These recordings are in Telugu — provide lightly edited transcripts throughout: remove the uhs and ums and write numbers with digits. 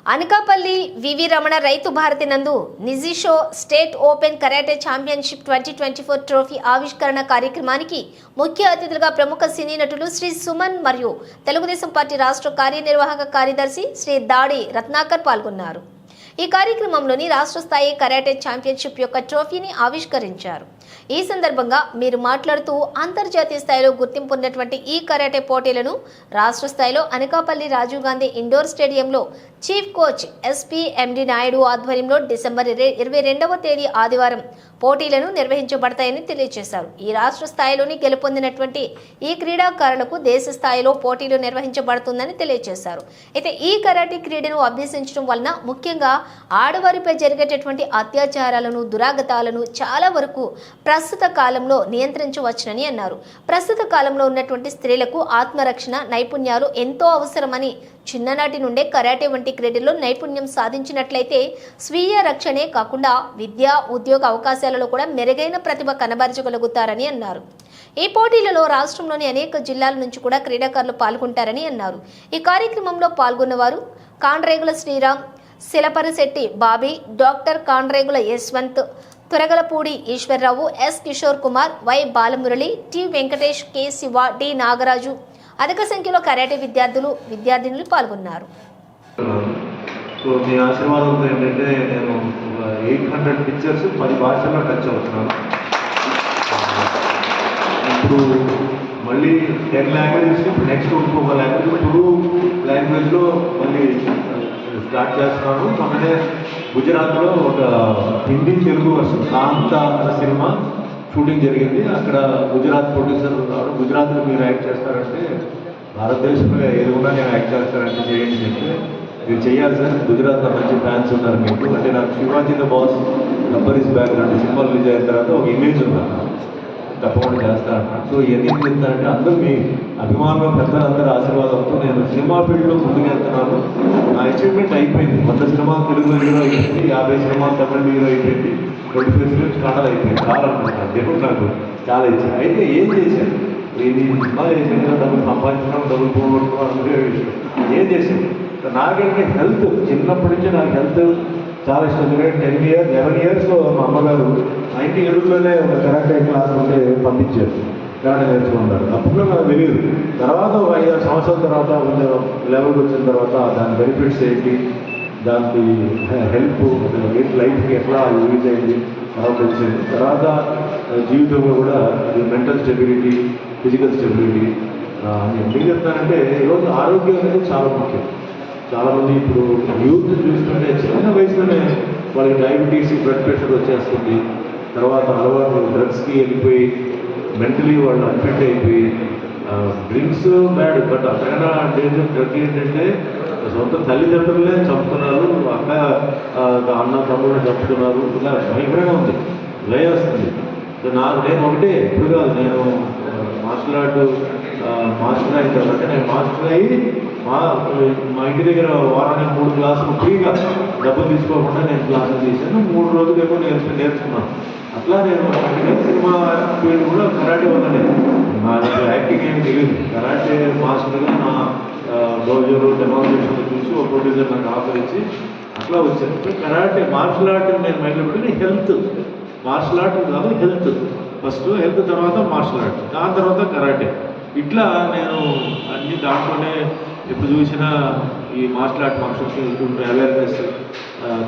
అనకాపల్లి వివి రమణ రైతు భారతి నందు నిజిషో state open karate championship 2024 trophy ఆవిష్కరణ కార్యక్రమానికి ముఖ్య అతిథులుగా ప్రముఖ సినీ నటులు శ్రీ సుమన్ మరియు తెలుగుదేశం పార్టీ రాష్ట్ర కార్యనిర్వాహక కార్యదర్శి శ్రీ దాడి రత్నాకర్ పాల్గొన్నారు. ఈ కార్యక్రమంలోని రాష్ట్ర స్థాయి కరాటే ఛాంపియన్షిప్ యొక్క ట్రోఫీని ఆవిష్కరించారు. ఈ సందర్భంగా మీరు మాట్లాడుతూ అంతర్జాతీయ స్థాయిలో గుర్తింపు ఉన్నటువంటి ఈ కరాటే పోటీలను రాష్ట్ర స్థాయిలో అనకాపల్లి రాజీవ్ గాంధీ ఇండోర్ స్టేడియంలో చీఫ్ కోచ్ ఎస్పీఎండి నాయుడు ఆధ్వర్యంలో డిసెంబర్ 22వ తేదీ ఆదివారం పోటీలను నిర్వహించబడతాయని తెలియజేశారు. ఈ రాష్ట్ర స్థాయిలోని గెలుపొందినటువంటి ఈ క్రీడాకారులకు దేశ స్థాయిలో పోటీలు నిర్వహించబడుతుందని తెలియజేశారు. అయితే ఈ కరాటే క్రీడను అభ్యసించడం వలన ముఖ్యంగా ఆడవారిపై జరిగేటటువంటి అత్యాచారాలను దురాగతాలను చాలా వరకు ప్రస్తుత కాలంలో నియంత్రించవచ్చునని అన్నారు. ప్రస్తుత కాలంలో ఉన్నటువంటి స్త్రీలకు ఆత్మరక్షణ నైపుణ్యాలు ఎంతో అవసరమని చిన్ననాటి నుండే కరాటే వంటి క్రీడల్లో నైపుణ్యం సాధించినట్లయితే స్వీయ రక్షణే కాకుండా విద్యా ఉద్యోగ అవకాశాలలో కూడా మెరుగైన ప్రతిభ కనబరచగలుగుతారని అన్నారు. ఈ పోటీలలో రాష్ట్రంలోని అనేక జిల్లాల నుంచి కూడా క్రీడాకారులు పాల్గొంటారని అన్నారు. ఈ కార్యక్రమంలో పాల్గొన్నవారు Kandregula Sriram, Silaparisetti Bobby, doctor Kandregula Yashwanth, Thwaragalapudi Eswararao, S Kishore Kumar, Y Balamurali, T Venkatesh, K Siva, D Nagaraju, అధిక సంఖ్యలో కరాటే విద్యార్థినులు పాల్గొన్నారు. సో మీ ఆశీర్వాదంతో ఏంటంటే నేను 800 పిక్చర్స్ 10 భాషల్లో టచ్ అవుతున్నాను. ఇప్పుడు మళ్ళీ 10 లాంగ్వేజెస్, నెక్స్ట్ ఇంకొక లాంగ్వేజ్ తుడు లాంగ్వేజ్లో మళ్ళీ స్టార్ట్ చేస్తున్నాను. మొన్ననే గుజరాత్లో ఒక హిందీ తెలుగు వర్షన్ కాంత అన్న సినిమా షూటింగ్ జరిగింది. అక్కడ గుజరాత్ ప్రొడ్యూసర్ ఉన్నారు. గుజరాత్లో మీరు యాక్ట్ చేస్తారంటే భారతదేశంలో ఏది కూడా నేను యాక్ట్ చేస్తారంటే చేయండి చెప్తే మీరు చేయాలి సార్, గుజరాత్లో మంచి ఫ్యాన్స్ ఉన్నారు మీకు అంటే నాకు Shivaji the boss Gabbar is back లాంటి సినిమా రిలీజ్ అయిన తర్వాత ఒక ఇమేజ్ ఉందన్న తప్పకుండా చేస్తారన్న. సో ఇవన్నీ చెప్తారంటే అందరూ మీ అభిమానులు పెద్దలందరూ ఆశీర్వాదంతో నేను సినిమా ఫీల్డ్లో ముందుకెళ్తున్నాను. నా అచీవ్మెంట్ అయిపోయింది. 100 సినిమాలు తెలుగు హీరో అయిపోయింది, 50 సినిమాలు తమిళ హీరో అయిపోయింది, 25 ఫిలిమ్స్ కన్నడ అయిపోయింది. కావాలనుకుంటున్నాను దేవుడు నాకు చాలా ఇచ్చాను. అయితే ఏం చేశాను, ఇది సినిమా చేసాను, డబ్బులు సంపాదించడం, డబ్బులు పోగొట్టుకోవడం అనుకునే విషయం ఏం చేశాను. నాకంటే హెల్త్ చిన్నప్పటి నుంచి నాకు హెల్త్ చాలా ఇష్టం. 11 ఇయర్స్లో మా అమ్మగారు 97లోనే ఒక కరాటే క్లాస్ ఉంటే పంపించారు, కరాటే నేర్చుకున్నారు. అప్పుడు నాకు తెలియదు. తర్వాత ఒక 5-6 సంవత్సరాల తర్వాత కొంచెం లెవెల్కి వచ్చిన తర్వాత దాని బెనిఫిట్స్ ఏంటి, దానికి హెల్ప్ లైఫ్కి ఎట్లా యూజ్ అయింది తర్వాత వచ్చింది. తర్వాత జీవితంలో కూడా మెంటల్ స్టెబిలిటీ, ఫిజికల్ స్టెబిలిటీ ఎందుకు చెప్తానంటే ఈరోజు ఆరోగ్యం అనేది చాలా ముఖ్యం. చాలామంది ఇప్పుడు యూత్ చూస్తుంటే చిన్న వయసులోనే వాళ్ళకి డయాబెటీస్, బ్లడ్ ప్రెషర్ వచ్చేస్తుంది. తర్వాత అలవాటు డ్రగ్స్కి వెళ్ళిపోయి మెంటలీ వాళ్ళు అన్ఫిట్ అయిపోయి డ్రింక్స్ బ్యాడ్. బట్ అంతకన్నా డేంజర్ డ్రగ్ ఏంటంటే సొంత తల్లిదండ్రులనే చంపుతున్నారు, అక్క అన్న తమ్ముడిని చంపుతున్నారు. ఇలా భయంకరంగా ఉంది, లయ వస్తుంది. సో నేను ఒకటే ఇప్పుడు కాదు, నేను మార్షల్ ఆర్ట్ మాస్టర్ అయిన తర్వాత నేను మాస్టర్ అయ్యి మా ఇంటి దగ్గర వారానికి 3 క్లాసులు ఫ్రీగా డబ్బులు తీసుకోకుండా నేను క్లాసులు చేశాను. 3 రోజులేమో నేర్చుకున్నాను. అట్లా నేను సినిమా ఫీల్డ్ కూడా కరాటే వల్లనే నా యాక్టింగ్ ఏమి తెలియదు. కరాటే మాస్టర్గా నా డోజోలో డెమాన్స్ట్రేషన్లో చూసి ఒక ప్రొడ్యూసర్ నాకు ఆఫర్ ఇచ్చి అట్లా వచ్చాను. కరాటే మార్షల్ ఆర్ట్ నేను మైండ్లో పెట్టుకుని హెల్త్, మార్షల్ ఆర్ట్ కాదు హెల్త్, ఫస్ట్ హెల్త్ తర్వాత మార్షల్ ఆర్ట్, దాని తర్వాత కరాటే. ఇట్లా నేను అన్ని దాంట్లోనే ఎప్పుడు చూసినా ఈ మార్షల్ ఆర్ట్ ఫంక్షన్స్ వెళ్తుంటే అవేర్నెస్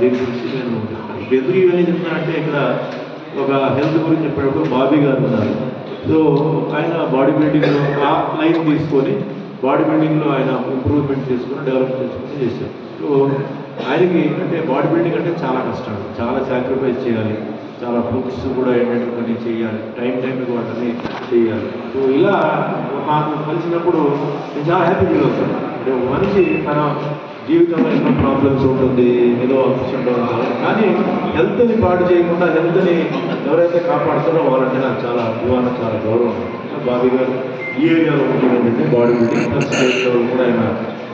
దీని గురించి నేను ఎందుకు ఇవన్నీ చెప్తున్నానంటే ఇక్కడ ఒక హెల్త్ గురించి చెప్పేటప్పుడు బాబీ గారు ఉన్నారు. సో ఆయన బాడీ బిల్డింగ్లో ఆ లైన్ తీసుకొని బాడీ బిల్డింగ్లో ఆయన ఇంప్రూవ్మెంట్ చేసుకుని డెవలప్ చేసుకుని చేశారు. సో ఆయనకి అంటే బాడీ బిల్డింగ్ అంటే చాలా కష్టం, చాలా సాక్రిఫైస్ చేయాలి, చాలా ఫుడ్స్ కూడా ఏంటంటే కొన్ని చేయాలి, టైంకి వాటిని చేయాలి. సో ఇలా మాకు కలిసినప్పుడు నేను చాలా హ్యాపీ ఫీల్ అవుతాను. అంటే ఒక మనిషి తన జీవితంలో ఎన్నో ప్రాబ్లమ్స్ ఉంటుంది, ఏదో అప్సెట్ అవుతుంది, కానీ హెల్త్ని పాడు చేయకుండా హెల్త్ని ఎవరైతే కాపాడుతారో వాళ్ళంటే నాకు చాలా అభిమానం, చాలా గౌరవం. బాబీ గారు ఈ ఏరియాలో ఉంటుంది బాడీ బిల్డింగ్ స్టేట్ లెవెల్ కూడా ఆయన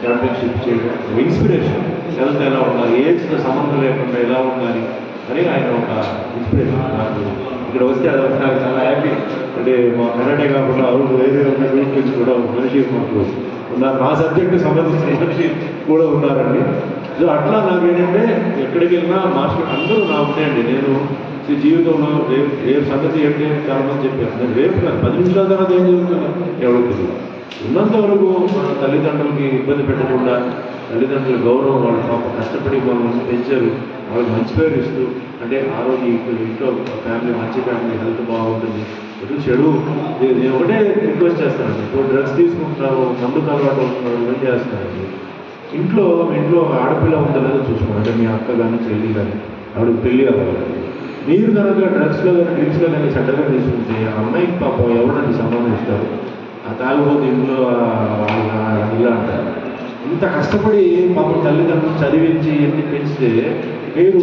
ఛాంపియన్షిప్ చేయడం ఇన్స్పిరేషన్. హెల్త్ ఎలా ఉండాలి, ఏజ్తో సంబంధం లేకుండా ఎలా ఉండాలి అని ఆయన ఒక ఇన్స్పిరేషన్. నాకు ఇక్కడ వస్తే అది నాకు చాలా హ్యాపీ. అంటే మా కరాటే కాకుండా అవును వేరే ఉన్న గ్రూప్ నుంచి కూడా మనిషి మాకు ఉన్నారు, నా సబ్జెక్టు సంబంధించిన మనిషి కూడా ఉన్నారండి. సో అట్లా నాకు ఏంటంటే ఎక్కడికి వెళ్ళినా మాస్టర్ అందరూ నా ఉంటాయండి. నేను జీవితంలో రేపు సంగతి ఏంటి చాలా మంది చెప్పారు. నేను రేపు కాదు 10 నిమిషాల తర్వాత ఏం జరుగుతుందో ఎవరికి తెలియదు. ఉన్నంత వరకు మన తల్లిదండ్రులకి ఇబ్బంది పెట్టకుండా, తల్లిదండ్రుల గౌరవం, వాళ్ళు పాప కష్టపడి వాళ్ళని పెంచారు, వాళ్ళకి మంచి పేరు ఇస్తూ, అంటే ఆ రోజు ఇంట్లో ఫ్యామిలీ మంచి ఫ్యామిలీ హెల్త్ బాగుంటుంది. ఎటు చెడు నేను ఒకటే రిక్వెస్ట్ చేస్తానండి. ఇప్పుడు డ్రగ్స్ తీసుకుంటున్నారు, మందుకు అలవాటు అవుతున్నారు, ఏం చేస్తారండి? మీ ఇంట్లో ఆడపిల్ల ఉందో లేదో చూసుకోండి. అంటే మీ అక్క కానీ చెల్లి కానీ ఆవిడకి పెళ్ళి అవ్వాలి. మీరు కనుక డ్రగ్స్లో కానీ డ్రింక్స్లో కానీ చెడ్డగా తీసుకుంటే ఆ అమ్మాయికి పాపం ఎవరండి సంబంధం ఇస్తారు? ఆ తాగుబోతు ఇంట్లో ఇలా అంటారు. ఇంత కష్టపడి పాపం తల్లిదండ్రులు చదివించి ఎన్ని పెంచితే మీరు